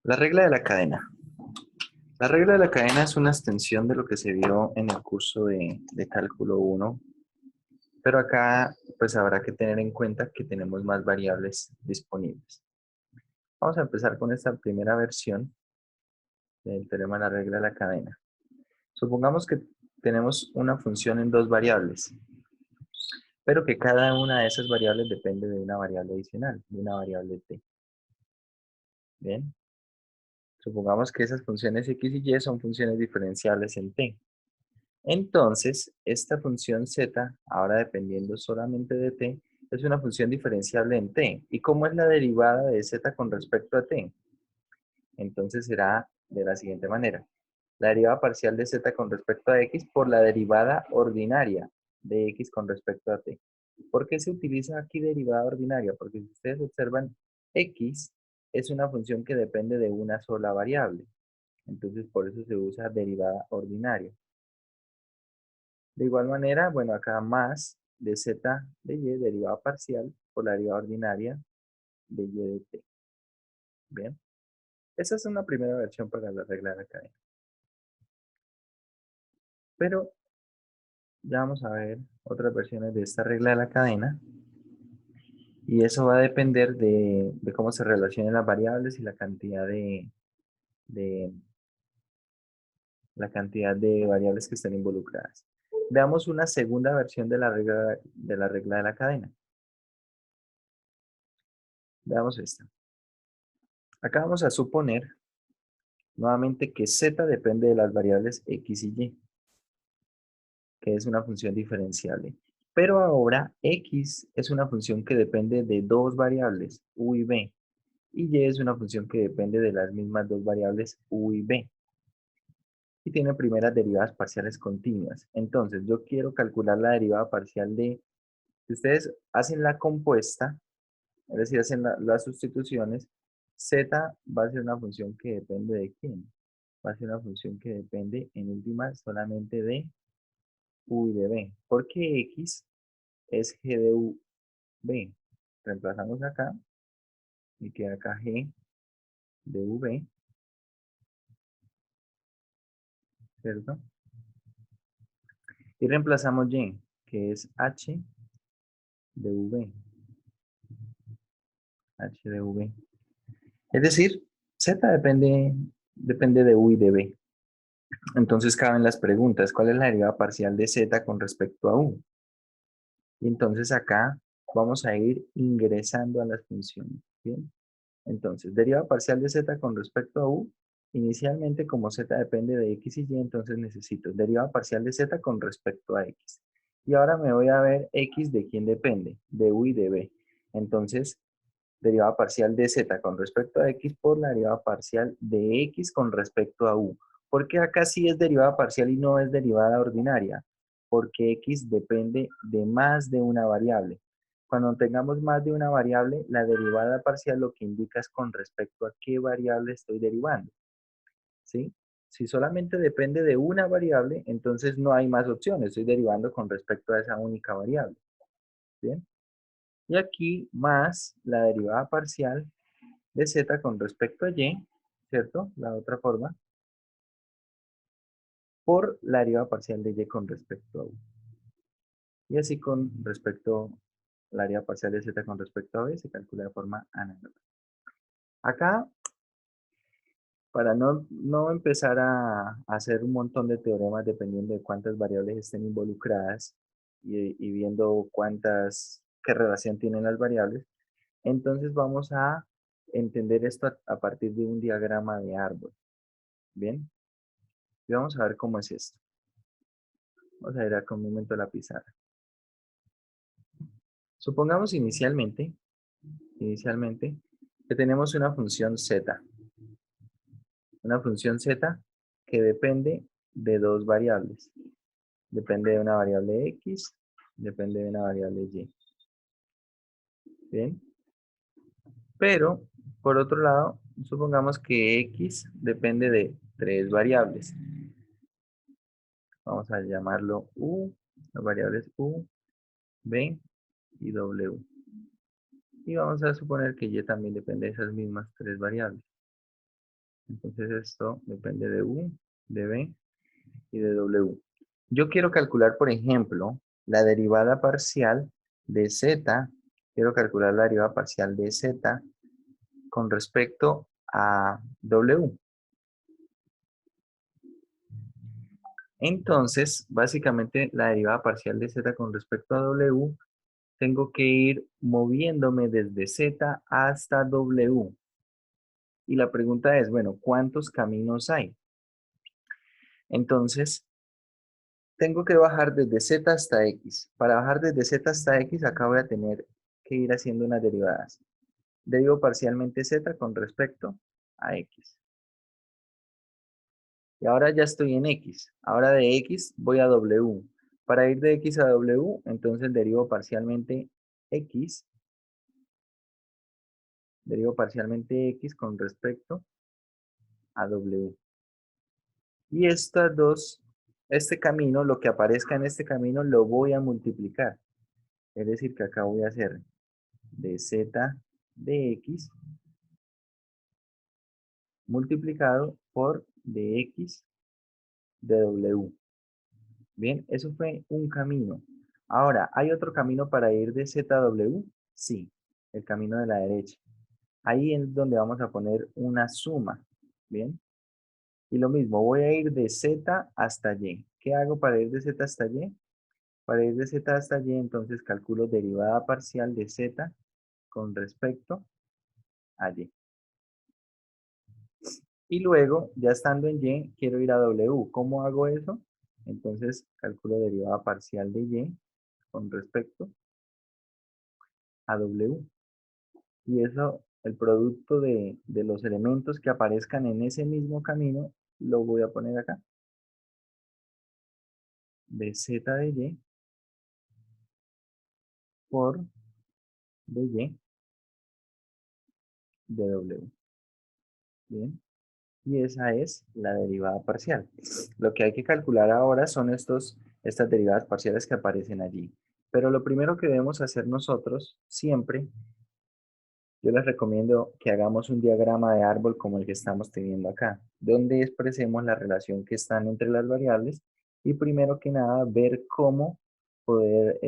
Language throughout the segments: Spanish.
La regla de la cadena. La regla de la cadena es una extensión de lo que se vio en el curso de cálculo 1, pero acá pues habrá que tener en cuenta que tenemos más variables disponibles. Vamos a empezar con esta primera versión del teorema de la regla de la cadena. Supongamos que tenemos una función en dos variables, pero que cada una de esas variables depende de una variable adicional, de una variable t. Bien, supongamos que esas funciones x y y son funciones diferenciables en t. Entonces, esta función z, ahora dependiendo solamente de t, es una función diferenciable en t. ¿Y cómo es la derivada de z con respecto a t? Entonces será de la siguiente manera. La derivada parcial de z con respecto a x por la derivada ordinaria de x con respecto a t. ¿Por qué se utiliza aquí derivada ordinaria? Porque si ustedes observan, x es una función que depende de una sola variable. Entonces, por eso se usa derivada ordinaria. De igual manera, bueno, acá más de z de y, derivada parcial por la derivada ordinaria de y de t. Bien, esa es una primera versión para la regla de la cadena. Pero ya vamos a ver otras versiones de esta regla de la cadena. Y eso va a depender de cómo se relacionen las variables y de la cantidad de variables que estén involucradas. Veamos una segunda versión de la regla de la cadena. Veamos esta. Acá vamos a suponer nuevamente que z depende de las variables x y y, que es una función diferenciable. Pero ahora x es una función que depende de dos variables, u y b, y y es una función que depende de las mismas dos variables, u y b, y tiene primeras derivadas parciales continuas. Entonces, yo quiero calcular la derivada parcial de, si ustedes hacen la compuesta, es decir, hacen las sustituciones, z va a ser una función que depende de quién. Va a ser una función que depende, en última, solamente de u y de b. Porque x es g de u, b. Reemplazamos acá y queda acá g de u, b, ¿cierto? Y reemplazamos y, que es h de v, h de v. Es decir, z depende de u y de b. Entonces caben las preguntas, ¿cuál es la derivada parcial de z con respecto a u? Y entonces acá vamos a ir ingresando a las funciones, ¿bien? Entonces, derivada parcial de z con respecto a u, inicialmente como z depende de x y y, entonces necesito derivada parcial de z con respecto a x. Y ahora me voy a ver x de quién depende, de u y de b. Entonces, derivada parcial de z con respecto a x por la derivada parcial de x con respecto a u. ¿Por qué acá sí es derivada parcial y no es derivada ordinaria? Porque x depende de más de una variable. Cuando tengamos más de una variable, la derivada parcial lo que indica es con respecto a qué variable estoy derivando, ¿sí? Si solamente depende de una variable, entonces no hay más opciones. Estoy derivando con respecto a esa única variable, ¿bien? Y aquí más la derivada parcial de z con respecto a y, ¿cierto? La otra forma, por la derivada parcial de y con respecto a u. Y así con respecto a la derivada parcial de z con respecto a b se calcula de forma análoga. Acá, para no empezar a hacer un montón de teoremas dependiendo de cuántas variables estén involucradas y viendo qué relación tienen las variables, entonces vamos a entender esto a partir de un diagrama de árbol. Bien, y vamos a ver cómo es esto. Vamos a ver acá un momento la pizarra. Supongamos inicialmente que tenemos una función z que depende de dos variables. Depende de una variable x, depende de una variable y. Bien, pero por otro lado, supongamos que x depende de tres variables. Vamos a llamarlo u, las variables u, b y w. Y vamos a suponer que y también depende de esas mismas tres variables. Entonces esto depende de U, de B y de W. Yo quiero calcular, por ejemplo, la derivada parcial de Z. Quiero calcular la derivada parcial de Z con respecto a W. Entonces, básicamente, la derivada parcial de Z con respecto a W, tengo que ir moviéndome desde Z hasta W. Y la pregunta es, bueno, ¿cuántos caminos hay? Entonces, tengo que bajar desde Z hasta X. Para bajar desde Z hasta X, acá voy a tener que ir haciendo unas derivadas. Derivo parcialmente Z con respecto a X. Y ahora ya estoy en X. Ahora de X voy a W. Para ir de X a W, entonces derivo parcialmente X con respecto a W. Y este camino, lo que aparezca en este camino, lo voy a multiplicar. Es decir, que acá voy a hacer de Z de X multiplicado por de X de W. Bien, eso fue un camino. Ahora, ¿hay otro camino para ir de Z a W? Sí, el camino de la derecha. Ahí es donde vamos a poner una suma. Bien, y lo mismo, voy a ir de Z hasta Y. ¿Qué hago para ir de Z hasta Y? Para ir de Z hasta Y, entonces calculo derivada parcial de Z con respecto a Y. Y luego, ya estando en Y, quiero ir a W. ¿Cómo hago eso? Entonces calculo derivada parcial de Y con respecto a W. Y eso, el producto de los elementos que aparezcan en ese mismo camino, lo voy a poner acá. De Z de Y por de Y de W. Bien. Y esa es la derivada parcial. Lo que hay que calcular ahora son estas derivadas parciales que aparecen allí. Pero lo primero que debemos hacer nosotros siempre, yo les recomiendo que hagamos un diagrama de árbol como el que estamos teniendo acá, donde expresemos la relación que están entre las variables y primero que nada ver cómo poder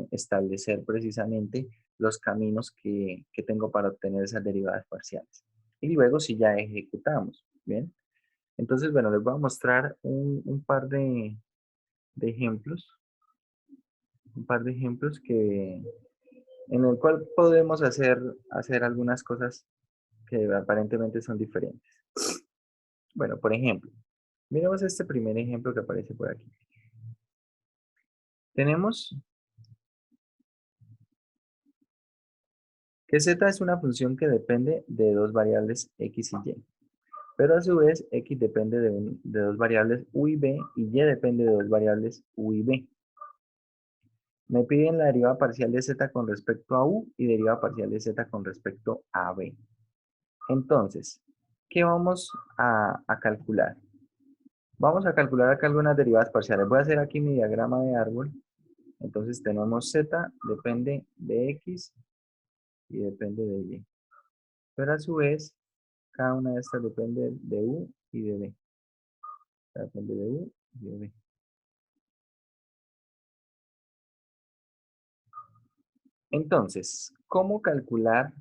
establecer precisamente los caminos que tengo para obtener esas derivadas parciales. Y luego si ya ejecutamos, ¿bien? Entonces, bueno, les voy a mostrar un par de ejemplos, en el cual podemos hacer algunas cosas que aparentemente son diferentes. Bueno, por ejemplo, miremos este primer ejemplo que aparece por aquí. Tenemos que z es una función que depende de dos variables x y y, pero a su vez x depende de dos variables u y b y y depende de dos variables u y b. Me piden la derivada parcial de z con respecto a u y derivada parcial de z con respecto a b. Entonces, ¿qué vamos a calcular? Vamos a calcular acá algunas derivadas parciales. Voy a hacer aquí mi diagrama de árbol. Entonces tenemos z depende de x y depende de y. Pero a su vez, cada una de estas depende de u y de b. Depende de u y de b. Entonces, ¿cómo calcular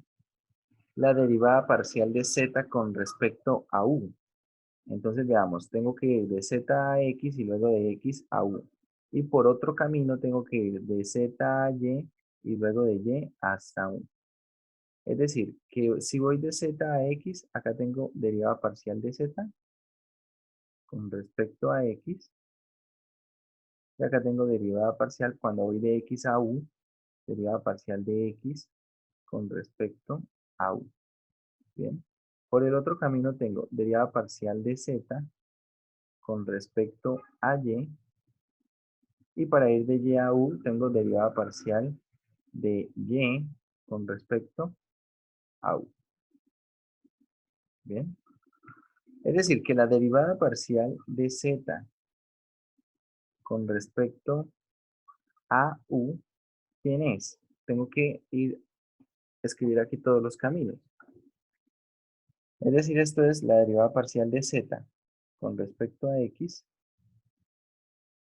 la derivada parcial de z con respecto a u? Entonces veamos, tengo que ir de z a x y luego de x a u. Y por otro camino tengo que ir de z a y luego de y hasta u. Es decir, que si voy de z a x, acá tengo derivada parcial de z con respecto a x. Y acá tengo derivada parcial cuando voy de x a u, derivada parcial de x con respecto a u. Bien. Por el otro camino tengo derivada parcial de z con respecto a y. Y para ir de y a u tengo derivada parcial de y con respecto a u. Bien. Es decir, que la derivada parcial de z con respecto a u, ¿quién es? Tengo que escribir aquí todos los caminos. Es decir, esto es la derivada parcial de z con respecto a x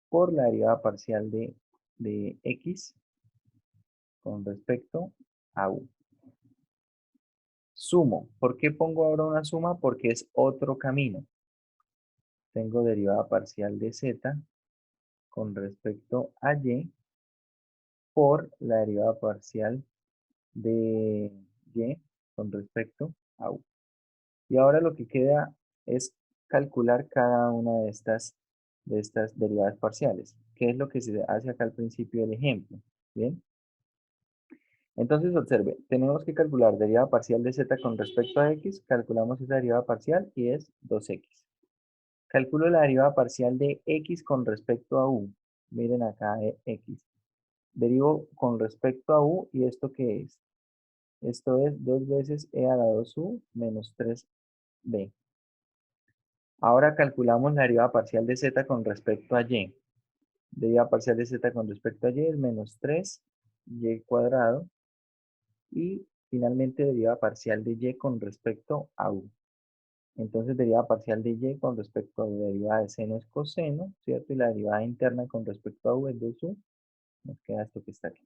por la derivada parcial de x con respecto a u. Sumo. ¿Por qué pongo ahora una suma? Porque es otro camino. Tengo derivada parcial de z con respecto a y por la derivada parcial de y con respecto a u. Y ahora lo que queda es calcular cada una de estas derivadas parciales, que es lo que se hace acá al principio del ejemplo. ¿Bien? Entonces observe, tenemos que calcular derivada parcial de z con respecto a x, calculamos esa derivada parcial y es 2x. Calculo la derivada parcial de x con respecto a u. Miren acá x. Derivo con respecto a u y ¿esto qué es? Esto es 2 veces e a la 2u menos 3b. Ahora calculamos la derivada parcial de z con respecto a y. Derivada parcial de z con respecto a y es menos 3y cuadrado. Y finalmente derivada parcial de y con respecto a u. Entonces derivada parcial de y con respecto a u, derivada de seno es coseno, ¿cierto? Y la derivada interna con respecto a u es 2u. Nos queda esto que está aquí.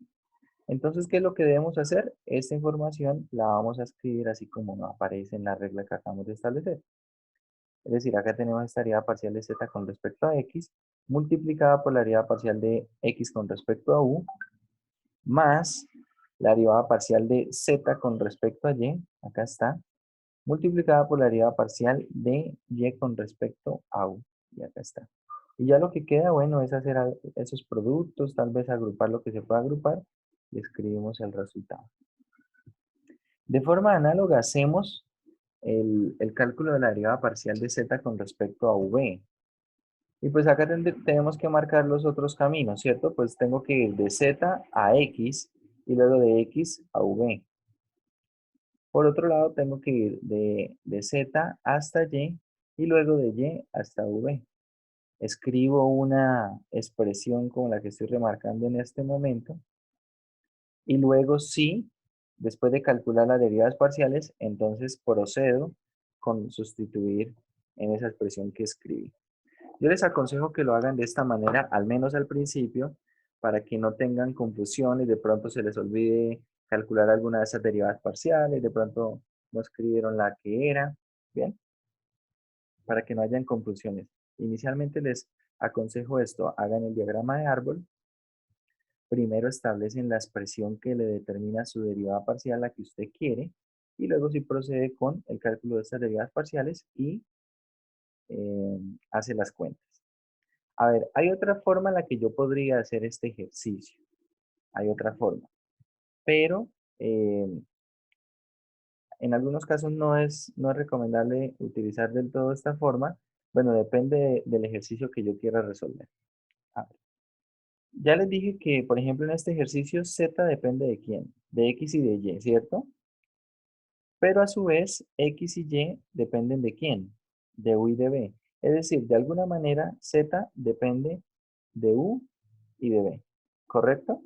Entonces, ¿qué es lo que debemos hacer? Esta información la vamos a escribir así como nos aparece en la regla que acabamos de establecer. Es decir, acá tenemos esta derivada parcial de z con respecto a x, multiplicada por la derivada parcial de x con respecto a u, más la derivada parcial de z con respecto a y, acá está, multiplicada por la derivada parcial de y con respecto a u, y acá está. Y ya lo que queda, bueno, es hacer esos productos, tal vez agrupar lo que se pueda agrupar, y escribimos el resultado. De forma análoga hacemos el cálculo de la derivada parcial de z con respecto a v. Y pues acá tenemos que marcar los otros caminos, ¿cierto? Pues tengo que ir de z a x y luego de x a v. Por otro lado, tengo que ir de z hasta y luego de y hasta v. Escribo una expresión como la que estoy remarcando en este momento. Y luego sí, después de calcular las derivadas parciales, entonces procedo con sustituir en esa expresión que escribí. Yo les aconsejo que lo hagan de esta manera, al menos al principio, para que no tengan confusión y de pronto se les olvide calcular alguna de esas derivadas parciales, de pronto no escribieron la que era, ¿bien? Para que no hayan confusiones. Inicialmente les aconsejo esto, hagan el diagrama de árbol, primero establecen la expresión que le determina su derivada parcial, la que usted quiere, y luego sí procede con el cálculo de estas derivadas parciales y hace las cuentas. A ver, hay otra forma en la que yo podría hacer este ejercicio. Hay otra forma. Pero eh, en algunos casos no es recomendable utilizar del todo esta forma. Bueno, depende del ejercicio que yo quiera resolver. A ver, ya les dije que, por ejemplo, en este ejercicio z depende de quién, de x y de y, ¿cierto? Pero a su vez, x y y dependen de quién, de u y de b. Es decir, de alguna manera z depende de u y de b, ¿correcto?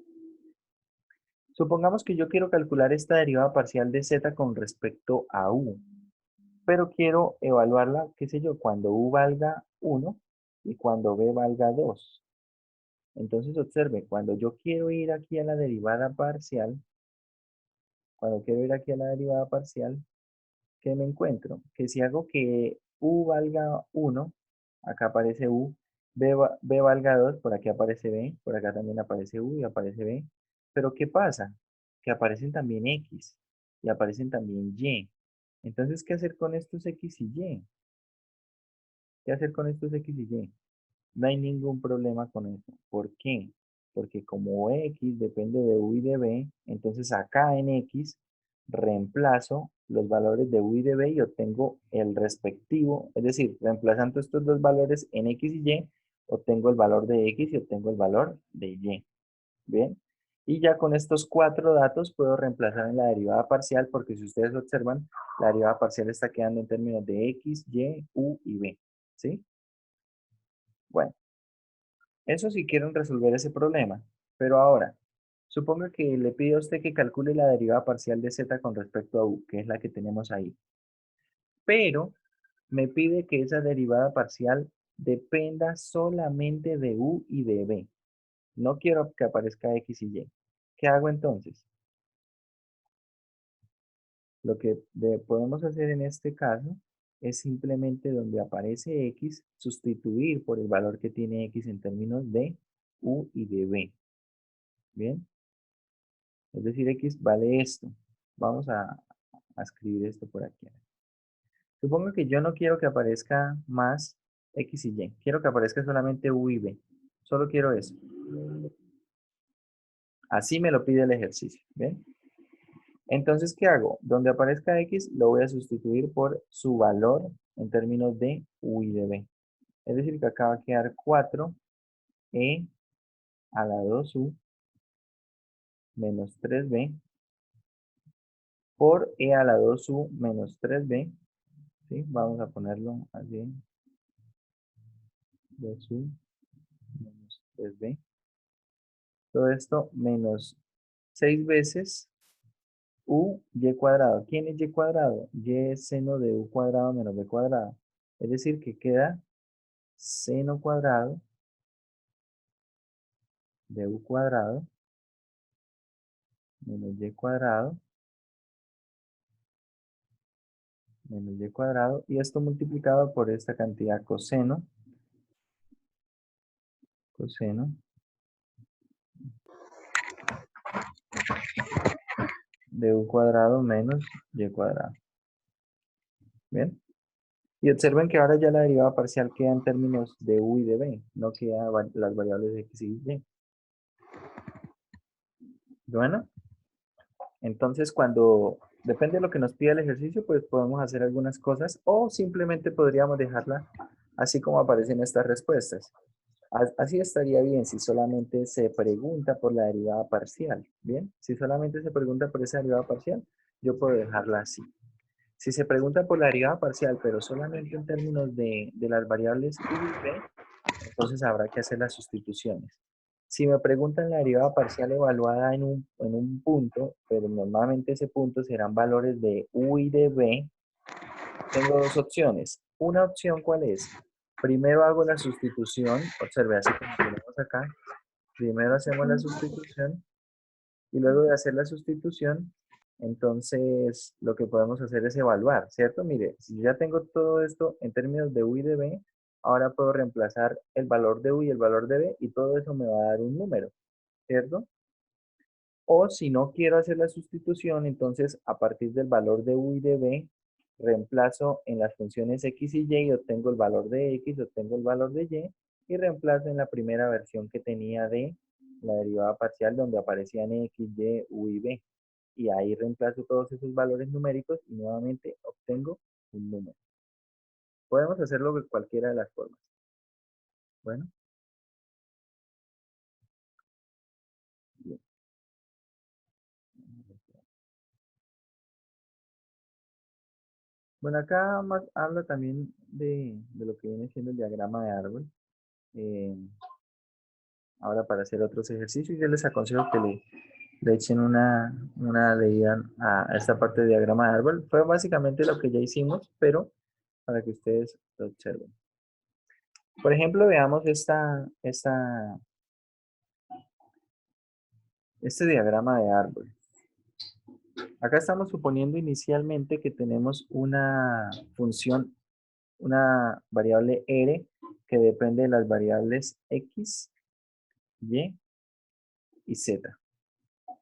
Supongamos que yo quiero calcular esta derivada parcial de z con respecto a u, pero quiero evaluarla, qué sé yo, cuando u valga 1 y cuando b valga 2. Entonces observe, cuando yo quiero ir aquí a la derivada parcial, ¿qué me encuentro? Que si hago que u valga 1, acá aparece u, b valga 2, por aquí aparece b, por acá también aparece u y aparece b. Pero ¿qué pasa? Que aparecen también x y aparecen también y. Entonces, ¿qué hacer con estos x y y? ¿Qué hacer con estos x y y? No hay ningún problema con eso. ¿Por qué? Porque como x depende de u y de b, entonces acá en x reemplazo los valores de u y de b y obtengo el respectivo, es decir, reemplazando estos dos valores en x y y, obtengo el valor de x y obtengo el valor de y. ¿Bien? Y ya con estos cuatro datos puedo reemplazar en la derivada parcial, porque si ustedes observan, la derivada parcial está quedando en términos de x, y, u y b. ¿Sí? Bueno. Eso si quieren resolver ese problema. Pero ahora, suponga que le pide a usted que calcule la derivada parcial de z con respecto a u, que es la que tenemos ahí. pero me pide que esa derivada parcial dependa solamente de u y de b. No quiero que aparezca x y y. ¿Qué hago entonces? Lo que podemos hacer en este caso es simplemente donde aparece x, sustituir por el valor que tiene x en términos de u y de b. ¿Bien? Es decir, x vale esto. Vamos a escribir esto por aquí. Supongo que yo no quiero que aparezca más x y y. Quiero que aparezca solamente u y b. Solo quiero eso. Así me lo pide el ejercicio. ¿Bien? Entonces, ¿qué hago? Donde aparezca x, lo voy a sustituir por su valor en términos de u y de b. Es decir, que acá va a quedar 4e a la 2u menos 3b por e a la 2u menos 3b. ¿Sí? Vamos a ponerlo así. 2u menos 3b. Todo esto menos 6 veces y cuadrado. ¿Quién es y cuadrado? Y es seno de u cuadrado menos b cuadrado. Es decir, que queda seno cuadrado de u cuadrado menos y cuadrado menos y cuadrado. Y esto multiplicado por esta cantidad coseno de u cuadrado menos y cuadrado. ¿Bien? Y observen que ahora ya la derivada parcial queda en términos de u y de b, no queda las variables de x y y. Bueno, entonces cuando depende de lo que nos pida el ejercicio, pues podemos hacer algunas cosas o simplemente podríamos dejarla así como aparecen estas respuestas. Así estaría bien si solamente se pregunta por la derivada parcial. Bien, si solamente se pregunta por esa derivada parcial, yo puedo dejarla así. Si se pregunta por la derivada parcial, pero solamente en términos de las variables u y b, entonces habrá que hacer las sustituciones. Si me preguntan la derivada parcial evaluada en un punto, pero normalmente ese punto serán valores de u y de b, tengo dos opciones. Una opción, ¿cuál es? Primero hago la sustitución, observe, así como tenemos acá. Primero hacemos la sustitución y luego de hacer la sustitución, entonces lo que podemos hacer es evaluar, ¿cierto? Mire, si ya tengo todo esto en términos de u y de b, ahora puedo reemplazar el valor de u y el valor de b y todo eso me va a dar un número, ¿cierto? O si no quiero hacer la sustitución, entonces a partir del valor de u y de b, reemplazo en las funciones x y y, obtengo el valor de x, obtengo el valor de y reemplazo en la primera versión que tenía de la derivada parcial donde aparecían x, y, u y b. Y ahí reemplazo todos esos valores numéricos y nuevamente obtengo un número. Podemos hacerlo de cualquiera de las formas. Bueno, bien. Bueno, acá más habla también de lo que viene siendo el diagrama de árbol. Eh, Ahora para hacer otros ejercicios, yo les aconsejo que le echen una leída a esta parte de diagrama de árbol. Fue básicamente lo que ya hicimos, pero para que ustedes lo observen. Por ejemplo, veamos este diagrama de árbol. Acá estamos suponiendo inicialmente que tenemos una función, una variable R que depende de las variables X, Y y Z.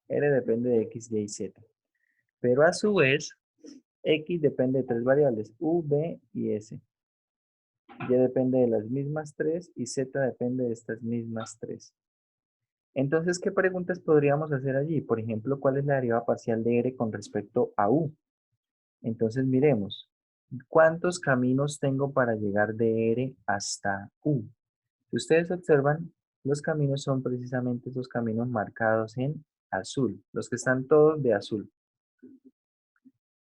R depende de X, Y y Z. Pero a su vez, X depende de tres variables, U, B y S. Y depende de las mismas tres y Z depende de estas mismas tres. Entonces, ¿qué preguntas podríamos hacer allí? Por ejemplo, ¿cuál es la derivada parcial de R con respecto a U? Entonces, miremos. ¿Cuántos caminos tengo para llegar de R hasta U? Si ustedes observan, los caminos son precisamente esos caminos marcados en azul, los que están todos de azul.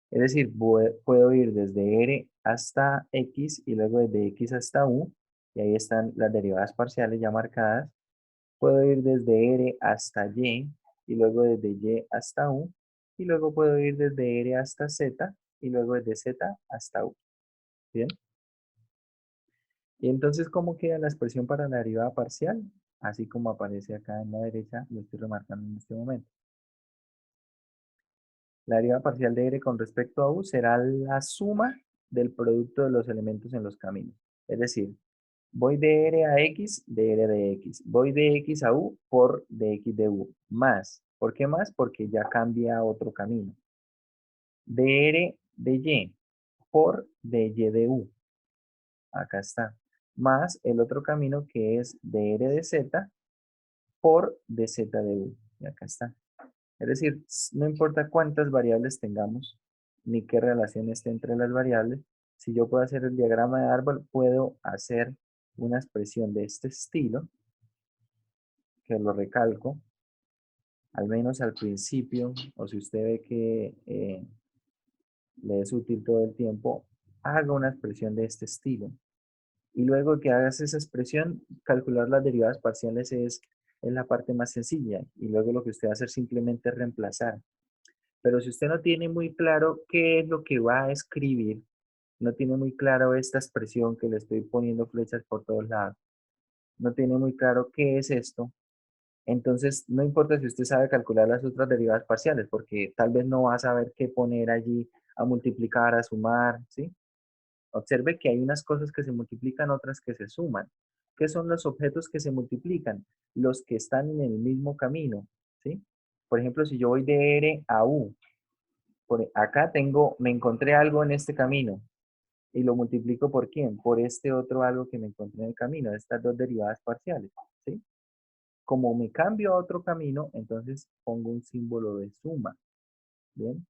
Es decir, puedo ir desde R hasta X y luego desde X hasta U, y ahí están las derivadas parciales ya marcadas. Puedo ir desde R hasta Y y luego desde Y hasta U, y luego puedo ir desde R hasta Z y luego desde Z hasta U. ¿Bien? Y entonces, ¿cómo queda la expresión para la derivada parcial? Así como aparece acá en la derecha, lo estoy remarcando en este momento. La derivada parcial de R con respecto a U será la suma del producto de los elementos en los caminos. Es decir, voy de R a X, de R de X. Voy de X a U por de X de U. Más. ¿Por qué más? Porque ya cambia otro camino. De R de Y por de Y de U. Acá está. Más el otro camino que es de R de Z por de Z de U. Y acá está. Es decir, no importa cuántas variables tengamos, ni qué relación esté entre las variables, si yo puedo hacer el diagrama de árbol, puedo hacer una expresión de este estilo, que lo recalco, al menos al principio, o si usted ve que le es útil todo el tiempo, haga una expresión de este estilo. Y luego que hagas esa expresión, calcular las derivadas parciales es la parte más sencilla. Y luego lo que usted va a hacer simplemente es reemplazar. Pero si usted no tiene muy claro qué es lo que va a escribir, no tiene muy claro esta expresión que le estoy poniendo flechas por todos lados, no tiene muy claro qué es esto, entonces no importa si usted sabe calcular las otras derivadas parciales, porque tal vez no va a saber qué poner allí a multiplicar, a sumar, ¿sí? Observe que hay unas cosas que se multiplican, otras que se suman. ¿Qué son los objetos que se multiplican? Los que están en el mismo camino, ¿sí? Por ejemplo, si yo voy de R a U, acá me encontré algo en este camino y lo multiplico por quién, por este otro algo que me encontré en el camino, estas dos derivadas parciales, ¿sí? Como me cambio a otro camino, entonces pongo un símbolo de suma, ¿bien?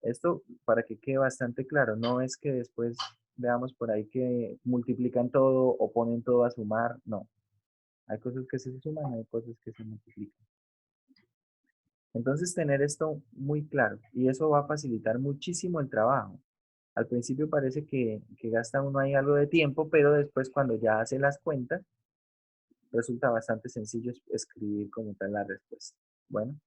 Esto para que quede bastante claro, no es que después veamos por ahí que multiplican todo o ponen todo a sumar, no. Hay cosas que se suman, hay cosas que se multiplican. Entonces tener esto muy claro y eso va a facilitar muchísimo el trabajo. Al principio parece que gasta uno ahí algo de tiempo, pero después cuando ya hace las cuentas, resulta bastante sencillo escribir como tal la respuesta. Bueno,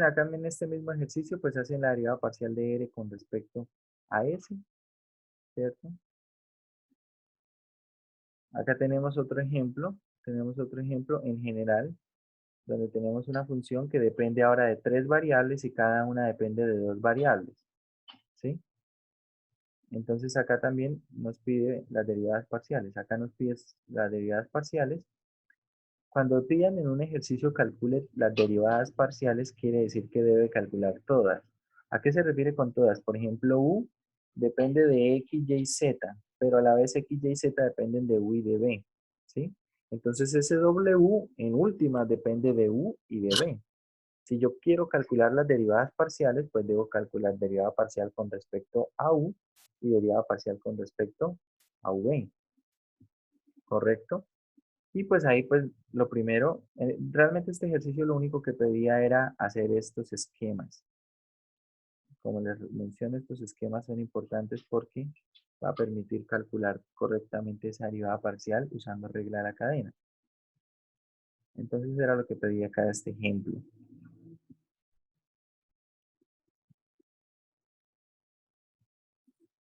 acá en este mismo ejercicio pues hacen la derivada parcial de R con respecto a S, ¿cierto? Acá tenemos otro ejemplo en general, donde tenemos una función que depende ahora de tres variables y cada una depende de dos variables, ¿sí? Entonces acá también nos pide las derivadas parciales. Acá nos pide las derivadas parciales. Cuando pidan en un ejercicio calcule las derivadas parciales, quiere decir que debe calcular todas. ¿A qué se refiere con todas? Por ejemplo, U depende de X, Y, Z, pero a la vez X, Y, Z dependen de U y de B, ¿sí? Entonces ese W en última depende de U y de B. Si yo quiero calcular las derivadas parciales, pues debo calcular derivada parcial con respecto a U y derivada parcial con respecto a V, ¿correcto? Y pues ahí pues lo primero, realmente este ejercicio lo único que pedía era hacer estos esquemas. Como les menciono, estos esquemas son importantes porque va a permitir calcular correctamente esa derivada parcial usando regla de la cadena. Entonces era lo que pedía acá este ejemplo.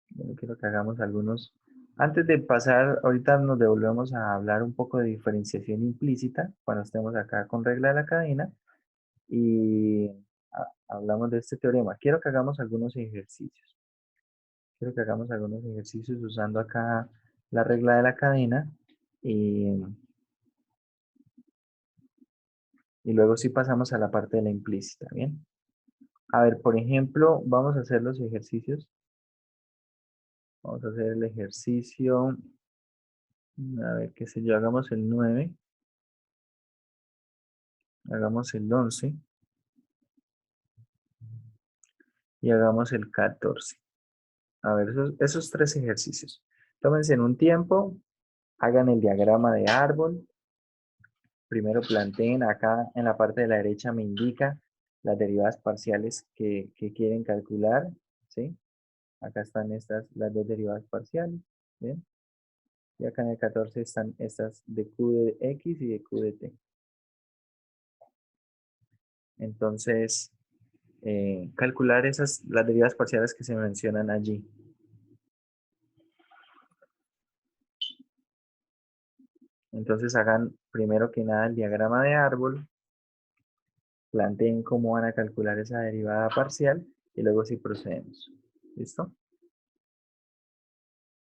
Bueno, quiero que hagamos algunos. Antes de pasar, ahorita nos devolvemos a hablar un poco de diferenciación implícita cuando estemos acá con regla de la cadena y hablamos de este teorema. Quiero que hagamos algunos ejercicios. Quiero que hagamos algunos ejercicios usando acá la regla de la cadena y, y luego sí pasamos a la parte de la implícita, ¿bien? A ver, por ejemplo, vamos a hacer los ejercicios. Vamos a hacer el ejercicio, a ver, qué sé yo, hagamos el 9, hagamos el 11 y hagamos el 14. A ver, esos tres ejercicios. Tómense en un tiempo, hagan el diagrama de árbol. Primero planteen acá en la parte de la derecha me indica las derivadas parciales que quieren calcular, ¿sí? Acá están las dos derivadas parciales, ¿bien? Y acá en el 14 están estas de Q de X y de Q de T. Entonces, calcular las derivadas parciales que se mencionan allí. Entonces hagan primero que nada el diagrama de árbol, planteen cómo van a calcular esa derivada parcial y luego sí procedemos. ¿Listo?